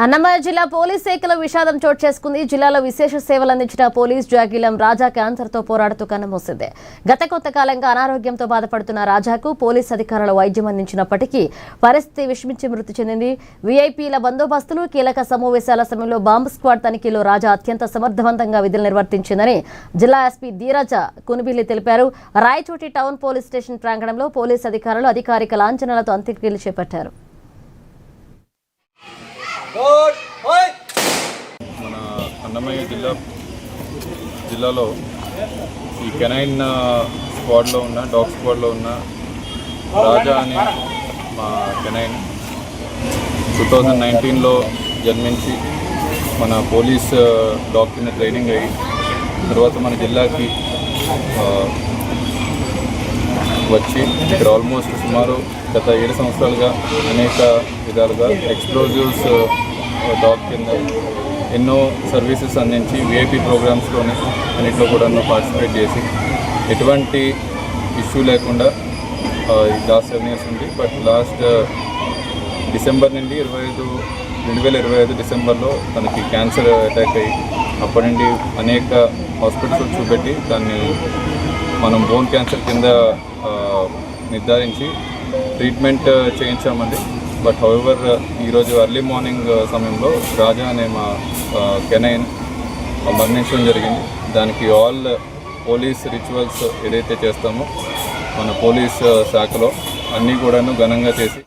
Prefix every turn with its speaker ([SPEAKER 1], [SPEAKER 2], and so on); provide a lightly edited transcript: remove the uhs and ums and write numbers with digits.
[SPEAKER 1] అన్నమయ్య జిల్లా పోలీస్ శాఖలో విషాదం చోటు చేసుకుంది. జిల్లాలో విశేష సేవలు అందించిన పోలీస్ జాగీలం రాజా క్యాన్సర్తో పోరాడుతూ కన్నుమూసింది. గత కొంతకాలంగా అనారోగ్యంతో బాధపడుతున్న రాజాకు పోలీస్ అధికారులు వైద్యం అందించినప్పటికీ పరిస్థితి విషమించి మృతి చెందింది. వీఐపీల బందోబస్తులు, కీలక సమావేశాల సమయంలో బాంబు స్క్వాడ్ తనిఖీలో రాజా అత్యంత సమర్థవంతంగా విధులు నిర్వర్తించిందని జిల్లా ఎస్పీ ధీరజ కునిబిల్లి తెలిపారు. రాయచోటి టౌన్ పోలీస్ స్టేషన్ ప్రాంగణంలో పోలీస్ అధికారులు అధికారిక లాంఛనాలతో అంత్యక్రియలు చేపట్టారు.
[SPEAKER 2] మన అన్నమయ్య జిల్లాలో ఈ కెనైన్ స్క్వాడ్లో ఉన్న డాగ్ స్క్వాడ్లో ఉన్న రాజా అనే మా కెనైన్ 2019లో జన్మించి మన పోలీస్ డాగ్ కింద ట్రైనింగ్ అయ్యి తర్వాత మన జిల్లాకి వచ్చి ఇక్కడ ఆల్మోస్ట్ సుమారు గత 7 సంవత్సరాలుగా అనేక విధాలుగా ఎక్స్ప్లోజివ్స్ డాగ్ కింద ఎన్నో సర్వీసెస్ అందించి విఐపీ ప్రోగ్రామ్స్లోని అన్నింటిలో కూడా పార్టిసిపేట్ చేసి ఎటువంటి ఇష్యూ లేకుండా లాస్ట్ 7 years ఉంది. బట్ లాస్ట్ డిసెంబర్ నుండి 2025 డిసెంబర్లో తనకి క్యాన్సర్ అటాక్ అయ్యి అప్పటి నుండి అనేక హాస్పిటల్స్ చూపెట్టి దాన్ని మనం బోన్ క్యాన్సర్ కింద నిర్ధారించి ట్రీట్మెంట్ చేయించామండి. బట్ హౌఎవర్ ఈరోజు ఎర్లీ మార్నింగ్ సమయంలో రాజా అనే మా కెనైన్ మరణించడం జరిగింది. దానికి ఆల్ పోలీస్ రిచువల్స్ ఏదైతే చేస్తామో మన పోలీస్ శాఖలో అన్నీ కూడాను ఘనంగా చేసి